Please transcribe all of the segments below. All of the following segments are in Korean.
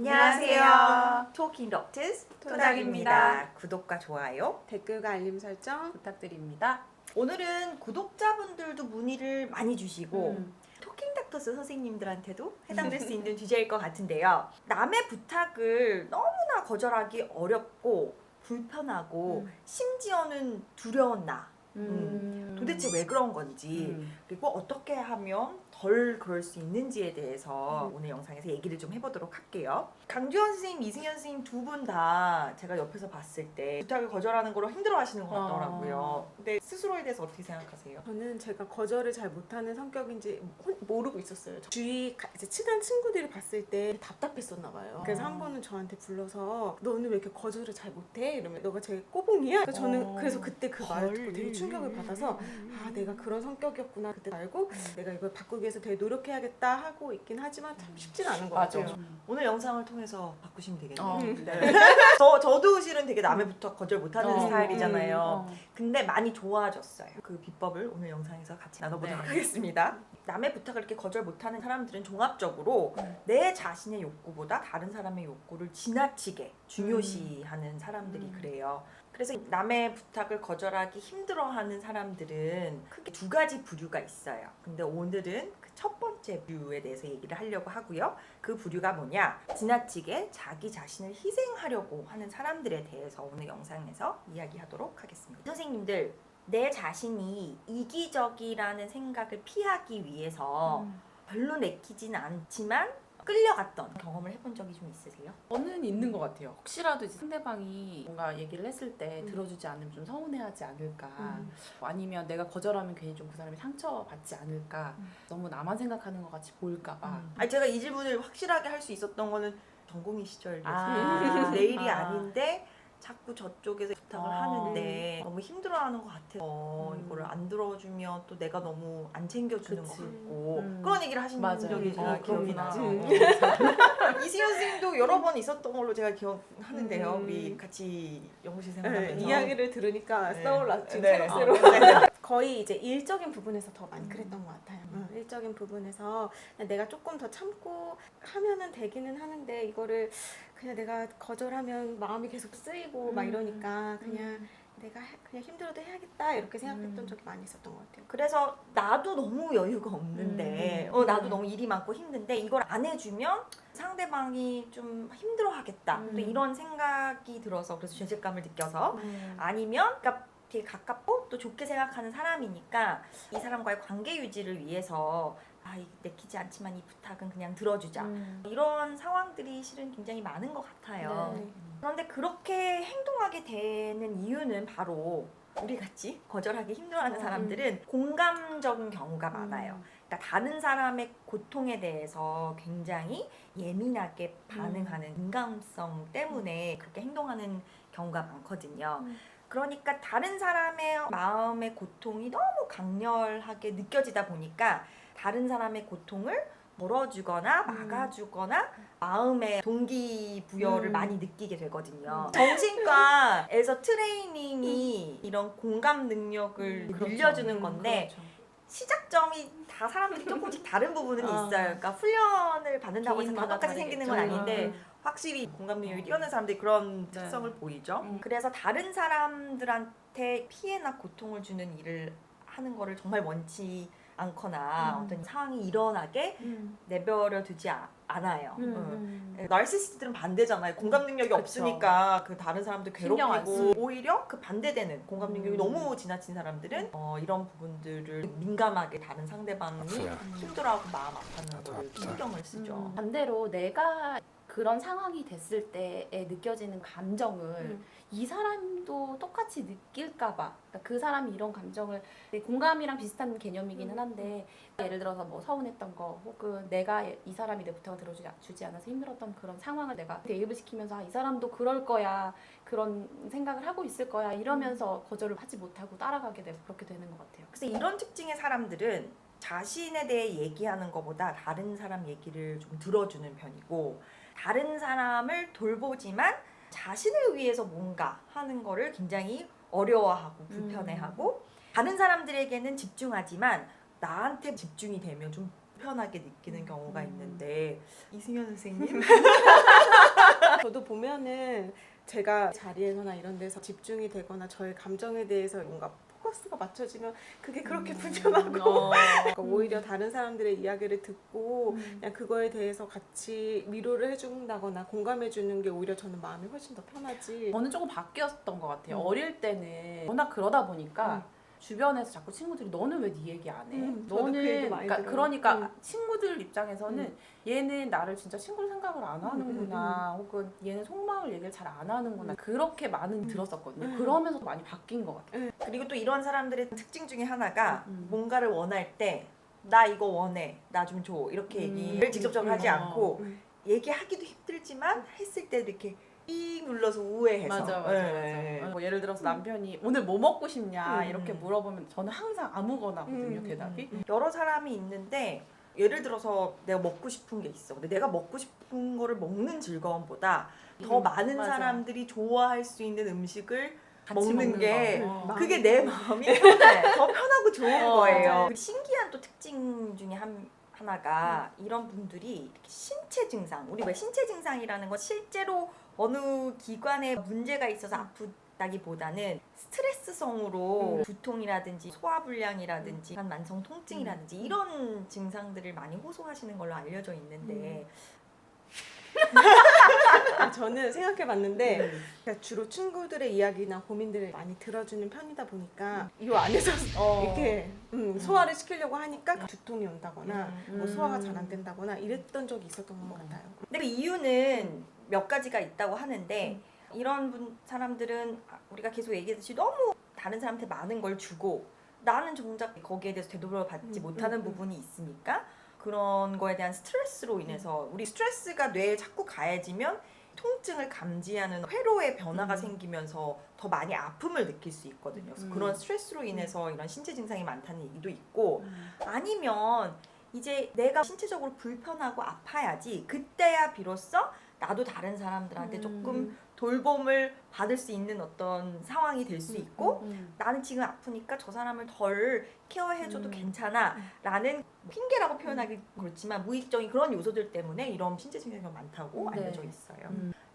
안녕하세요. 토킹 덕트스 토닥입니다. 구독과 좋아요 댓글과 알림 설정 부탁드립니다. 오늘은 구독자분들도 문의를 많이 주시고 토킹 닥터스 선생님들한테도 해당될 수 있는 주제일 것 같은데요. 남의 부탁을 너무나 거절하기 어렵고 불편하고 심지어는 두려운 나. 도대체 왜 그런 건지 그리고 어떻게 하면 덜 그럴 수 있는지에 대해서 오늘 영상에서 얘기를 좀 해보도록 할게요. 강주현 선생님, 이승현 선생님 두 분 다 제가 옆에서 봤을 때 부탁을 거절하는 걸로 힘들어 하시는 것 같더라고요. 근데 스스로에 대해서 어떻게 생각하세요? 저는 제가 거절을 잘 못하는 성격인지 모르고 있었어요. 주위 이제 친한 친구들이 봤을 때 답답했었나 봐요. 그래서 한 번은 저한테 불러서 너는 왜 이렇게 거절을 잘 못해? 이러면 너가 제일 꼬봉이야? 그래서 저는 그래서 그때 그 말을 듣고 되게 충격을 받아서 아 내가 그런 성격이었구나 그때 알고 내가 이걸 바꾸기 위해서 되게 노력해야겠다 하고 있긴 하지만 참 쉽진 않은 것 맞아. 같아요. 오늘 영상을 통해서 바꾸시면 되겠네요. 네. 저도 실은 되게 남의 부탁 거절 못하는 스타일이잖아요. 어. 근데 많이 좋아졌어요. 그 비법을 오늘 영상에서 같이 나눠보도록 네. 하겠습니다. 남의 부탁을 이렇게 거절 못하는 사람들은 종합적으로 내 자신의 욕구보다 다른 사람의 욕구를 지나치게 중요시하는 사람들이 그래요. 그래서 남의 부탁을 거절하기 힘들어하는 사람들은 크게 두 가지 부류가 있어요. 근데 오늘은 그 첫 번째 부류에 대해서 얘기를 하려고 하고요. 그 부류가 뭐냐? 지나치게 자기 자신을 희생하려고 하는 사람들에 대해서 오늘 영상에서 이야기하도록 하겠습니다. 선생님들, 내 자신이 이기적이라는 생각을 피하기 위해서 별로 내키진 않지만 끌려갔던 경험을 해본 적이 좀 있으세요? 저는 있는 것 같아요. 혹시라도 이제 상대방이 뭔가 얘기를 했을 때 들어주지 않으면 좀 서운해하지 않을까, 아니면 내가 거절하면 괜히 좀 그 사람이 상처받지 않을까, 너무 나만 생각하는 것 같이 보일까봐. 아니 제가 이 질문을 확실하게 할 수 있었던 거는 전공의 시절이었어요. 아. 내일이 아. 아닌데 자꾸 저쪽에서 부탁을 하는데 너무 힘들어하는 것 같아서 이거를 안 들어주면 또 내가 너무 안 챙겨주는 그치. 것 같고 그런 얘기를 하신 맞아요. 적이 제가 기억이 그렇구나. 나서 이승현 선생님도 여러 번 있었던 걸로 제가 기억하는데요. 우리 같이 연구실 네, 생활하면서 이야기를 들으니까 네. 떠올랐 지금 네. 새록새록. 네. 거의 이제 일적인 부분에서 더 많이 그랬던 것 같아요. 일적인 부분에서 그냥 내가 조금 더 참고 하면은 되기는 하는데 이거를 그냥 내가 거절하면 마음이 계속 쓰이고 막 이러니까 그냥 내가 그냥 힘들어도 해야겠다 이렇게 생각했던 적이 많이 있었던 것 같아요. 그래서 나도 너무 여유가 없는데 나도 너무 일이 많고 힘든데 이걸 안 해주면 상대방이 좀 힘들어하겠다 또 이런 생각이 들어서 그래서 죄책감을 느껴서 아니면 그러니까 되게 가깝고 또 좋게 생각하는 사람이니까 이 사람과의 관계 유지를 위해서 내키지 않지만 이 부탁은 그냥 들어주자 이런 상황들이 실은 굉장히 많은 것 같아요. 네. 그런데 그렇게 행동하게 되는 이유는 바로 우리같이 거절하기 힘들어하는 사람들은 공감적인 경우가 많아요. 그러니까 다른 사람의 고통에 대해서 굉장히 예민하게 반응하는 민감성 때문에 그렇게 행동하는 경우가 많거든요. 그러니까 다른 사람의 마음의 고통이 너무 강렬하게 느껴지다 보니까 다른 사람의 고통을 덜어주거나 막아주거나 마음의 동기부여를 많이 느끼게 되거든요. 정신과에서 트레이닝이 이런 공감 능력을 늘려주는 건데 그렇죠. 시작점이 다 사람들이 조금씩 다른 부분은 있어요. 그러니까 훈련을 받는다고 해서 다 개인마다 똑같이 생기는 건 다르겠죠. 아닌데 확실히 공감 능력이 뛰어난 사람들이 그런 네. 특성을 보이죠. 그래서 다른 사람들한테 피해나 고통을 주는 일을 하는 거를 정말 원치 않거나 어떤 상황이 일어나게 내버려 두지 않아요. 나르시시스트들은 반대잖아요. 공감 능력이 그쵸. 없으니까 없으니까 그 다른 사람들 신경 안 괴롭히고 오히려 그 반대되는 공감 능력이 너무 지나친 사람들은 이런 부분들을 민감하게 다른 상대방이 힘들어하고 마음 아파하는 거를 신경을 쓰죠. 반대로 내가 그런 상황이 됐을 때에 느껴지는 감정을 이 사람도 똑같이 느낄까봐, 그러니까 그 사람이 이런 감정을, 공감이랑 비슷한 개념이기는 한데 예를 들어서 뭐 서운했던 거 혹은 내가 이 사람이 내 부탁을 들어주지 않아서 힘들었던 그런 상황을 내가 대입을 시키면서 이 사람도 그럴 거야, 그런 생각을 하고 있을 거야 이러면서 거절을 하지 못하고 따라가게 되고 그렇게 되는 것 같아요. 그래서 이런 특징의 사람들은 자신에 대해 얘기하는 것보다 다른 사람 얘기를 좀 들어주는 편이고 다른 사람을 돌보지만 자신을 위해서 뭔가 하는 거를 굉장히 어려워하고 불편해하고 다른 사람들에게는 집중하지만 나한테 집중이 되면 좀 불편하게 느끼는 경우가 있는데 이승현 선생님 보면은 제가 자리에서나 이런 데서 집중이 되거나 저의 감정에 대해서 뭔가 포커스가 맞춰지면 그게 그렇게 불편하고 그러니까 오히려 다른 사람들의 이야기를 듣고 그냥 그거에 대해서 같이 위로를 해준다거나 공감해주는 게 오히려 저는 마음이 훨씬 더 편하지. 저는 조금 바뀌었던 것 같아요. 음. 어릴 때는 워낙 그러다 보니까 주변에서 자꾸 친구들이 너는 왜 네 얘기 안 해? 저도 그 얘기 너는 많이 그러니까, 들어요. 그러니까 친구들 입장에서는 얘는 나를 진짜 친구로 생각을 안 음, 하는구나 혹은 얘는 속마음을 얘기를 잘 안 하는구나 그렇게 많은 들었었거든요. 그러면서 많이 바뀐 것 같아요. 그리고 또 이런 사람들의 특징 중에 하나가 음. 뭔가를 원할 때 나 이거 원해, 나 좀 줘 이렇게 얘기를 직접적으로 하지 않고 얘기하기도 힘들지만 했을 때도 이렇게 삑 눌러서 우회해서 예. 뭐 예를 들어서 남편이 오늘 뭐 먹고 싶냐 음. 이렇게 물어보면 저는 항상 아무거나거든요. 대답이. 여러 사람이 있는데 예를 들어서 내가 먹고 싶은 게 있어. 근데 내가 먹고 싶은 거를 먹는 즐거움보다 더 많은 맞아. 사람들이 좋아할 수 있는 음식을 같이 먹는 게 거. 그게 내 마음이 편해. 더 편하고 좋은 거예요. 맞아요. 그리고 신기한 또 특징 중에 하나가 이런 분들이 이렇게 신체 증상, 우리 왜 신체 증상이라는 건 실제로 어느 기관에 문제가 있어서 아프다기보다는 스트레스성으로 두통이라든지 소화불량이라든지 만성 통증이라든지 이런 증상들을 많이 호소하시는 걸로 알려져 있는데 저는 생각해봤는데 그러니까 주로 친구들의 이야기나 고민들을 많이 들어주는 편이다 보니까 이 안에서 이렇게 소화를 시키려고 하니까 두통이 온다거나 뭐 소화가 잘 안 된다거나 이랬던 적이 있었던 것 같아요. 근데 그 이유는 몇 가지가 있다고 하는데 이런 사람들은 우리가 계속 얘기했듯이 너무 다른 사람한테 많은 걸 주고 나는 정작 거기에 대해서 되돌아받지 못하는 부분이 있으니까 그런 거에 대한 스트레스로 인해서 우리 스트레스가 뇌에 자꾸 가해지면 통증을 감지하는 회로의 변화가 생기면서 더 많이 아픔을 느낄 수 있거든요. 그래서 그런 스트레스로 인해서 이런 신체 증상이 많다는 얘기도 있고 아니면 이제 내가 신체적으로 불편하고 아파야지 그때야 비로소 나도 다른 사람들한테 조금 돌봄을 받을 수 있는 어떤 상황이 될 수 있고 나는 지금 아프니까 저 사람을 덜 케어해줘도 괜찮아 라는 핑계라고 표현하기 그렇지만 무의식적인 그런 요소들 때문에 이런 신체 증상이 많다고 네. 알려져 있어요.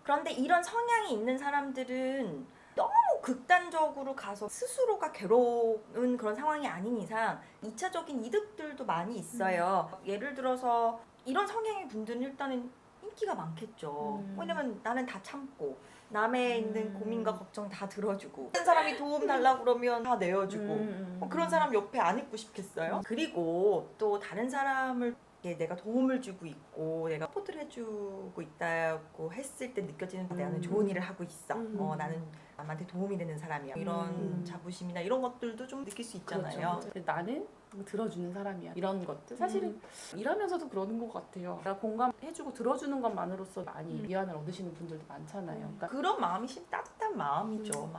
그런데 이런 성향이 있는 사람들은 너무 극단적으로 가서 스스로가 괴로운 그런 상황이 아닌 이상 2차적인 이득들도 많이 있어요. 예를 들어서 이런 성향의 분들은 일단은 인기가 많겠죠. 왜냐면 나는 다 참고 남의 있는 고민과 걱정 다 들어주고 다른 사람이 도움 달라고 그러면 다 내어주고 그런 사람 옆에 안 있고 싶겠어요? 그리고 또 다른 사람을 내가 도움을 주고 있고 내가 서포트를 해주고 있다고 했을 때 느껴지는 나는 좋은 일을 하고 있어. 나는 남한테 도움이 되는 사람이야. 이런 자부심이나 이런 것들도 좀 느낄 수 있잖아요. 그렇죠. 나는 들어주는 사람이야. 이런 것들 사실은 일하면서도 그러는 것 같아요. 내가 공감해주고 들어주는 것만으로서 많이 위안을 얻으시는 분들도 많잖아요. 그러니까 그런 마음이 심 따뜻한 마음이죠.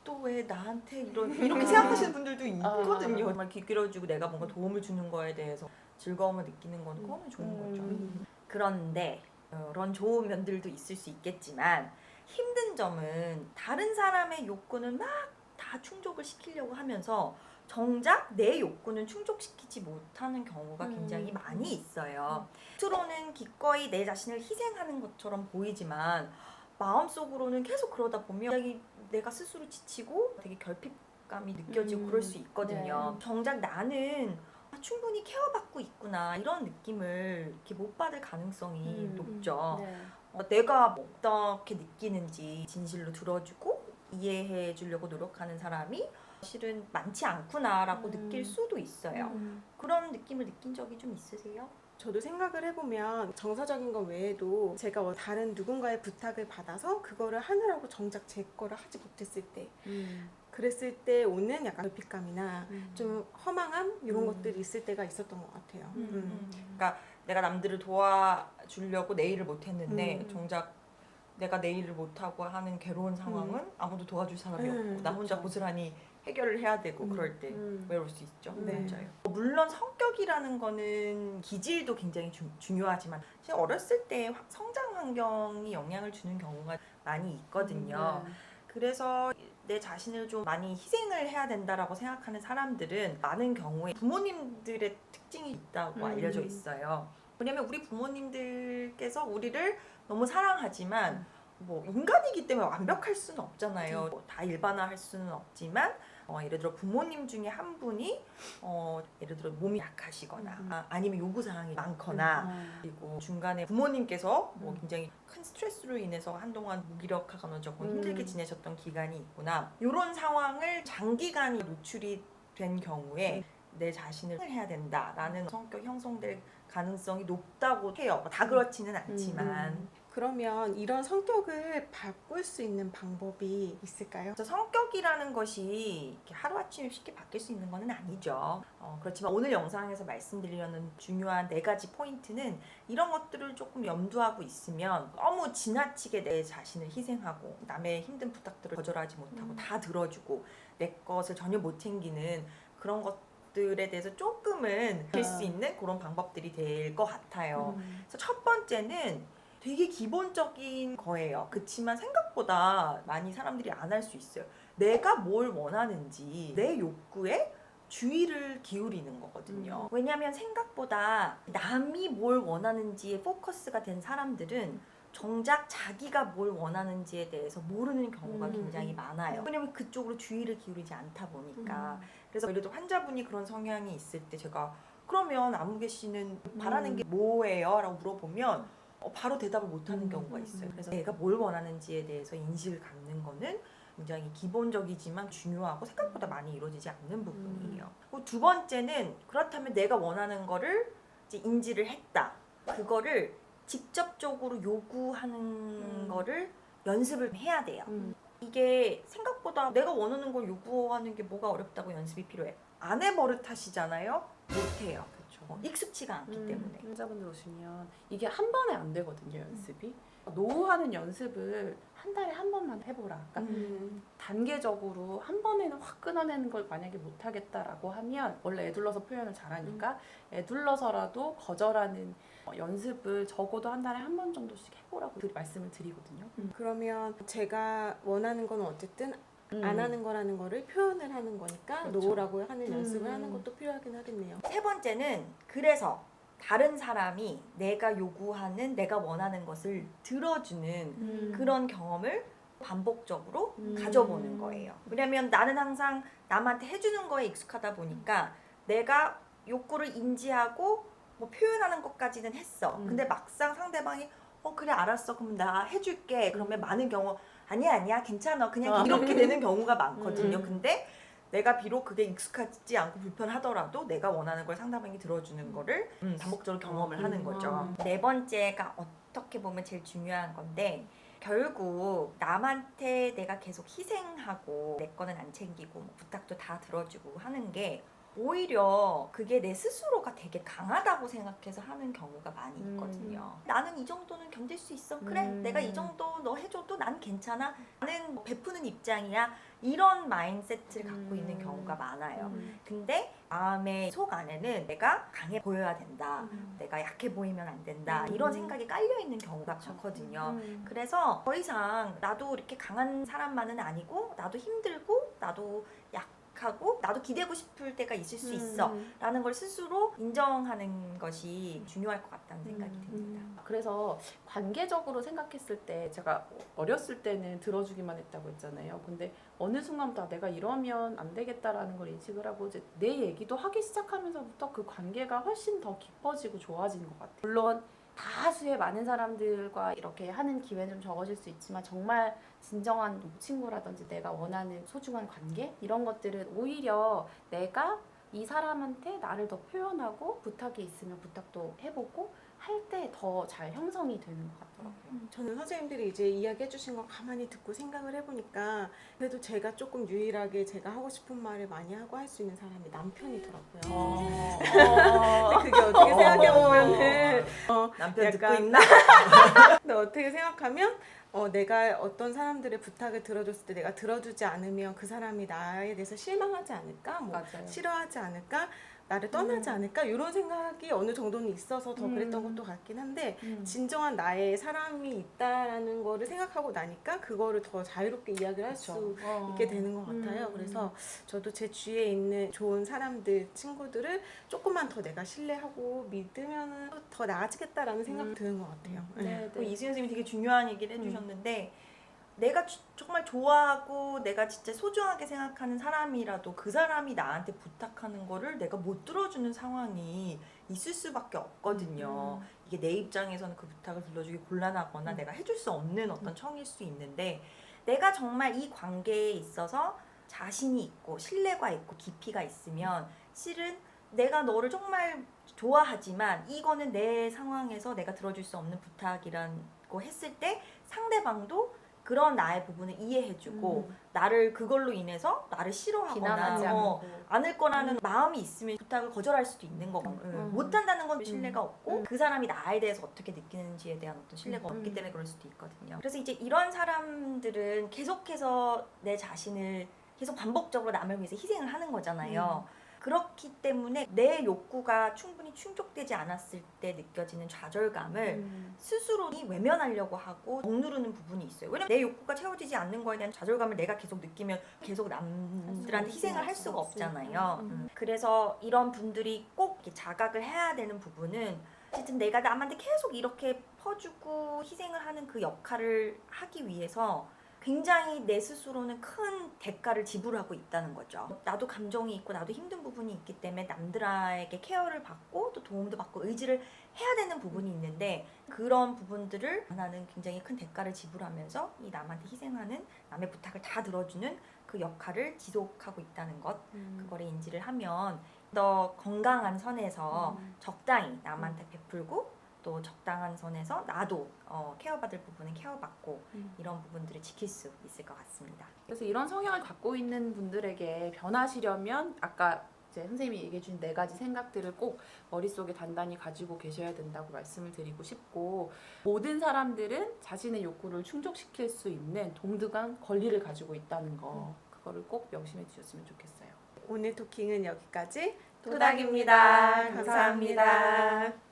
또 왜 나한테 이렇게 생각하시는 분들도 있거든요. 정말 귀 기울여주고 내가 뭔가 도움을 주는 거에 대해서 즐거움을 느끼는 건 그거는 좋은 거죠. 그런데 그런 좋은 면들도 있을 수 있겠지만 힘든 점은 다른 사람의 욕구는 막 다 충족을 시키려고 하면서 정작 내 욕구는 충족시키지 못하는 경우가 굉장히 많이 있어요. 겉으로는 기꺼이 내 자신을 희생하는 것처럼 보이지만 마음속으로는 계속 그러다 보면 갑자기 내가 스스로 지치고 되게 결핍감이 느껴지고 그럴 수 있거든요. 정작 나는 충분히 케어받고 있구나 이런 느낌을 이렇게 못 받을 가능성이 높죠. 내가 어떻게 느끼는지 진실로 들어주고 이해해 주려고 노력하는 사람이 실은 많지 않구나라고 느낄 수도 있어요. 그런 느낌을 느낀 적이 좀 있으세요? 저도 생각을 해보면 정서적인 것 외에도 제가 다른 누군가의 부탁을 받아서 그거를 하느라고 정작 제 거를 하지 못했을 때 그랬을 때 오는 약간 결핍감이나 좀 허망함 이런 것들이 있을 때가 있었던 것 같아요. 그러니까 내가 남들을 도와주려고 내 일을 못했는데 정작 내가 내 일을 못하고 하는 괴로운 상황은 아무도 도와줄 사람이 없고 나 혼자 고스란히 해결을 해야 되고 그럴 때 외로울 수 있죠. 네. 맞아요. 물론 성격이라는 거는 기질도 굉장히 중요하지만 사실 어렸을 때 성장 환경이 영향을 주는 경우가 많이 있거든요. 그래서 내 자신을 좀 많이 희생을 해야 된다라고 생각하는 사람들은 많은 경우에 부모님들의 특징이 있다고 알려져 있어요. 왜냐면 우리 부모님들께서 우리를 너무 사랑하지만 뭐 인간이기 때문에 완벽할 수는 없잖아요. 뭐다 일반화할 수는 없지만 예를 들어 부모님 중에 한 분이 예를 들어 몸이 약하시거나 아니면 요구사항이 많거나 그리고 중간에 부모님께서 뭐 굉장히 큰 스트레스로 인해서 한동안 무기력하거나 조금 힘들게 지내셨던 기간이 있구나. 이런 상황을 장기간이 노출이 된 경우에 내 자신을 해야 된다라는 성격 형성될 가능성이 높다고 해요. 다 그렇지는 않지만. 그러면 이런 성격을 바꿀 수 있는 방법이 있을까요? 그래서 성격이라는 것이 이렇게 하루아침에 쉽게 바뀔 수 있는 것은 아니죠. 그렇지만 오늘 영상에서 말씀드리려는 중요한 4가지 포인트는 이런 것들을 조금 염두하고 있으면 너무 지나치게 내 자신을 희생하고 남의 힘든 부탁들을 거절하지 못하고 다 들어주고 내 것을 전혀 못 챙기는 그런 것들에 대해서 조금은 될 수 있는 그런 방법들이 될 것 같아요. 그래서 첫 번째는 되게 기본적인 거예요. 그렇지만 생각보다 많이 사람들이 안 할 수 있어요. 내가 뭘 원하는지 내 욕구에 주의를 기울이는 거거든요. 왜냐하면 생각보다 남이 뭘 원하는지에 포커스가 된 사람들은 정작 자기가 뭘 원하는지에 대해서 모르는 경우가 굉장히 많아요. 왜냐면 그쪽으로 주의를 기울이지 않다 보니까. 그래서 예를 들어 환자분이 그런 성향이 있을 때 제가 그러면 안무개 씨는 바라는 게 뭐예요? 라고 물어보면 바로 대답을 못하는 경우가 있어요. 그래서 내가 뭘 원하는지에 대해서 인식을 갖는 거는 굉장히 기본적이지만 중요하고 생각보다 많이 이루어지지 않는 부분이에요. 그리고 두 번째는 그렇다면 내가 원하는 거를 이제 인지를 했다. 그거를 직접적으로 요구하는 거를 연습을 해야 돼요. 이게 생각보다 내가 원하는 걸 요구하는 게 뭐가 어렵다고 연습이 필요해. 아내 버릇하시잖아요. 못해요. 익숙치가 않기 때문에. 환자분들 오시면 이게 한 번에 안 되거든요, 연습이. 노후하는 연습을 한 달에 한 번만 해보라. 그러니까 단계적으로 한 번에는 확 끊어내는 걸 만약에 못하겠다라고 하면 원래 애둘러서 표현을 잘하니까 애둘러서라도 거절하는 연습을 적어도 한 달에 한 번 정도씩 해보라고 말씀을 드리거든요. 그러면 제가 원하는 건 어쨌든 안 하는 거라는 거를 표현을 하는 거니까 그렇죠. 노라고 하는 연습을 하는 것도 필요하긴 하겠네요. 세 번째는 그래서 다른 사람이 내가 요구하는 내가 원하는 것을 들어주는 그런 경험을 반복적으로 가져보는 거예요. 왜냐면 나는 항상 남한테 해주는 거에 익숙하다 보니까 내가 욕구를 인지하고 뭐 표현하는 것까지는 했어. 근데 막상 상대방이 그래 알았어 그럼 나 해줄게 그러면 많은 경우 아니야 괜찮아 그냥 이렇게 되는 경우가 많거든요. 근데 내가 비록 그게 익숙하지 않고 불편하더라도 내가 원하는 걸 상대방이 들어주는 거를 반복적으로 경험을 하는 거죠. 네 번째가 어떻게 보면 제일 중요한 건데 결국 남한테 내가 계속 희생하고 내 거는 안 챙기고 뭐 부탁도 다 들어주고 하는 게 오히려 그게 내 스스로가 되게 강하다고 생각해서 하는 경우가 많이 있거든요. 나는 이 정도는 견딜 수 있어. 그래, 내가 이 정도 너 해줘도 난 괜찮아. 나는 뭐 베푸는 입장이야. 이런 마인드셋을 갖고 있는 경우가 많아요. 근데 마음의 속 안에는 내가 강해 보여야 된다. 내가 약해 보이면 안 된다. 이런 생각이 깔려 있는 경우가 많거든요. 그래서 더 이상 나도 이렇게 강한 사람만은 아니고 나도 힘들고 나도 하고 나도 기대고 싶을 때가 있을 수 있어 라는 걸 스스로 인정하는 것이 중요할 것 같다는 생각이 듭니다. 그래서 관계적으로 생각했을 때 제가 어렸을 때는 들어주기만 했다고 했잖아요. 근데 어느 순간부터 내가 이러면 안 되겠다라는 걸 인식을 하고 이제 내 얘기도 하기 시작하면서부터 그 관계가 훨씬 더 깊어지고 좋아지는 것 같아요. 물론 다수의 많은 사람들과 이렇게 하는 기회는 좀 적어질 수 있지만 정말 진정한 친구라든지 내가 원하는 소중한 관계 이런 것들은 오히려 내가 이 사람한테 나를 더 표현하고 부탁이 있으면 부탁도 해보고 할 때 더 잘 형성이 되는 것 같더라고요. 저는 선생님들이 이제 이야기해 주신 걸 가만히 듣고 생각을 해보니까 그래도 제가 조금 유일하게 제가 하고 싶은 말을 많이 하고 할 수 있는 사람이 남편이더라고요. 근데 그게 어떻게 생각해보면은 남편 약간 듣고 있나? 근데 어떻게 생각하면 내가 어떤 사람들의 부탁을 들어줬을 때 내가 들어주지 않으면 그 사람이 나에 대해서 실망하지 않을까? 뭐 맞아요. 싫어하지 않을까? 나를 떠나지 않을까 이런 생각이 어느 정도는 있어서 더 그랬던 것도 같긴 한데 진정한 나의 사람이 있다라는 거를 생각하고 나니까 그거를 더 자유롭게 이야기를 할 수 있게 되는 것 같아요. 그래서 저도 제 주위에 있는 좋은 사람들, 친구들을 조금만 더 내가 신뢰하고 믿으면 더 나아지겠다라는 생각이 드는 것 같아요. 네, 그 네. 이수연 선생님이 되게 중요한 얘기를 해주셨는데 내가 정말 좋아하고 내가 진짜 소중하게 생각하는 사람이라도 그 사람이 나한테 부탁하는 거를 내가 못 들어주는 상황이 있을 수밖에 없거든요. 이게 내 입장에서는 그 부탁을 들려주기 곤란하거나 내가 해줄 수 없는 어떤 청일 수 있는데 내가 정말 이 관계에 있어서 자신이 있고 신뢰가 있고 깊이가 있으면 실은 내가 너를 정말 좋아하지만 이거는 내 상황에서 내가 들어줄 수 없는 부탁이라고 했을 때 상대방도 그런 나의 부분을 이해해주고 나를 그걸로 인해서 나를 비난하지 싫어하거나 않고. 않을 거라는 마음이 있으면 부탁을 거절할 수도 있는 거고 못한다는 건 신뢰가 없고 그 사람이 나에 대해서 어떻게 느끼는지에 대한 어떤 신뢰가 없기 때문에 그럴 수도 있거든요. 그래서 이제 이런 사람들은 계속해서 내 자신을 계속 반복적으로 남을 위해서 희생을 하는 거잖아요. 그렇기 때문에 내 욕구가 충분히 충족되지 않았을 때 느껴지는 좌절감을 스스로 외면하려고 하고 억누르는 부분이 있어요. 왜냐면 내 욕구가 채워지지 않는 거에 대한 좌절감을 내가 계속 느끼면 계속 남들한테 희생을 할 수가 없잖아요. 그래서 이런 분들이 꼭 이렇게 자각을 해야 되는 부분은 어쨌든 내가 남한테 계속 이렇게 퍼주고 희생을 하는 그 역할을 하기 위해서 굉장히 내 스스로는 큰 대가를 지불하고 있다는 거죠. 나도 감정이 있고 나도 힘든 부분이 있기 때문에 남들에게 케어를 받고 또 도움도 받고 의지를 해야 되는 부분이 있는데 그런 부분들을 나는 굉장히 큰 대가를 지불하면서 이 남한테 희생하는 남의 부탁을 다 들어주는 그 역할을 지속하고 있다는 것 그거를 인지를 하면 더 건강한 선에서 적당히 남한테 베풀고 또 적당한 선에서 나도 케어받을 부분은 케어받고 이런 부분들을 지킬 수 있을 것 같습니다. 그래서 이런 성향을 갖고 있는 분들에게 변하시려면 아까 이제 선생님이 얘기해 주신 4가지 생각들을 꼭 머릿속에 단단히 가지고 계셔야 된다고 말씀을 드리고 싶고 모든 사람들은 자신의 욕구를 충족시킬 수 있는 동등한 권리를 가지고 있다는 거 그거를 꼭 명심해 주셨으면 좋겠어요. 오늘 토킹은 여기까지 토닥입니다. 감사합니다.